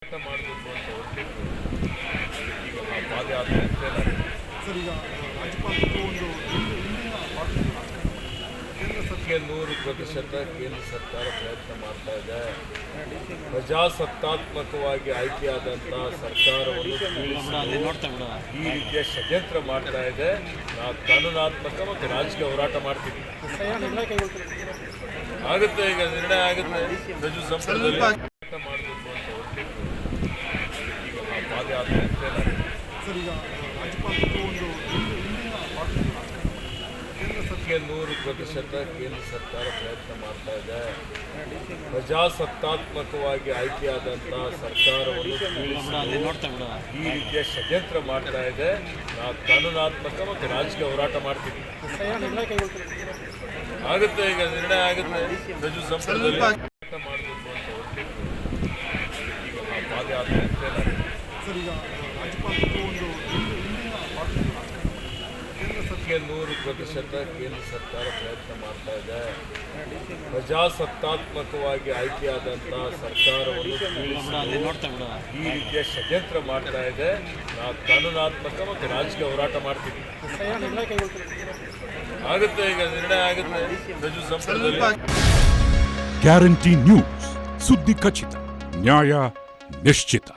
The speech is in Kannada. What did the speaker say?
ಮಾಡಬೇಕು ಅಂತ ಹೊರಟಿದ್ದು ಈಗ ನಾವು ಪಾದಯಾತ್ರೆ ಸರ್, ಈಗ ರಾಜ್ಯಪಾಲರು ಒಂದು ಕೇಂದ್ರ 100% ಕೇಂದ್ರ ಸರ್ಕಾರ ಪ್ರಯತ್ನ ಮಾಡ್ತಾ ಇದೆ. ಪ್ರಜಾಸತ್ತಾತ್ಮಕವಾಗಿ ಆಯ್ಕೆಯಾದಂಥ ಸರ್ಕಾರವನ್ನು ಈ ರೀತಿಯ ಷಡ್ಯಂತ್ರ ಮಾಡ್ತಾ ಇದೆ. ನಾವು ಕಾನೂನಾತ್ಮಕ ಮತ್ತು ರಾಜಕೀಯ ಹೋರಾಟ ಮಾಡ್ತೀವಿ. ಆಗುತ್ತೆ, ಈಗ ನಿರ್ಣಯ ಆಗುತ್ತೆ. ರಜು ಸಂಪರ್ಕದಲ್ಲಿ ಪ್ರಯತ್ನ ಮಾಡಬೇಕು ಅಂತ ಹೊರಟಿದ್ದು ಈಗ ನಾವು ಪಾದಯಾತ್ರೆ ಸರ್, ಈಗ ರಾಜ್ಯಪಾಲರು ಒಂದು 100% ಕೇಂದ್ರ ಸರ್ಕಾರ ಪ್ರಯತ್ನ ಮಾಡ್ತಾ ಇದೆ. ಪ್ರಜಾಸತ್ತಾತ್ಮಕವಾಗಿ ಆಯ್ಕೆಯಾದಂಥ ಸರ್ಕಾರವನ್ನು ಈ ರೀತಿಯ ಷಡ್ಯಂತ್ರ ಮಾಡ್ತಾ ಇದೆ. ನಾವು ಕಾನೂನಾತ್ಮಕ ಮತ್ತು ರಾಜಕೀಯ ಹೋರಾಟ ಮಾಡ್ತೀವಿ. ಆಗುತ್ತೆ, ಈಗ ನಿರ್ಣಯ ಆಗುತ್ತೆ. ರಜು ಸಂಪರ್ಕದಲ್ಲಿ ಪ್ರಯತ್ನ ಮಾಡಬೇಕು ಅಂತ ಹೊರಟಿದ್ದು ಈಗ ನಾವು ಪಾದಯಾತ್ರೆ ಸರ್, ಈಗ ರಾಜ್ಯಪಾಲರು ಒಂದು 100% ಕೇಂದ್ರ ಸರ್ಕಾರ ಪ್ರಯತ್ನ ಮಾಡ್ತಾ ಇದೆ. ಪ್ರಜಾಸತ್ತಾತ್ಮಕವಾಗಿ ಆಯ್ಕೆಯಾದಂಥ ಸರ್ಕಾರವನ್ನು ಈ ರೀತಿಯ ಷಡ್ಯಂತ್ರ ಮಾಡ್ತಾ ಇದೆ. ನಾವು ಕಾನೂನಾತ್ಮಕ ಮತ್ತು ರಾಜಕೀಯ ಹೋರಾಟ ಮಾಡ್ತೀವಿ. ಆಗುತ್ತೆ, ಈಗ ನಿರ್ಣಯ ಆಗುತ್ತೆ. ರಜು ಸಂಪರ್ಕದಲ್ಲಿ ಗ್ಯಾರಂಟಿ ನ್ಯೂಸ್, ಸುದ್ದಿ ಖಚಿತ, ನ್ಯಾಯ ನಿಶ್ಚಿತ.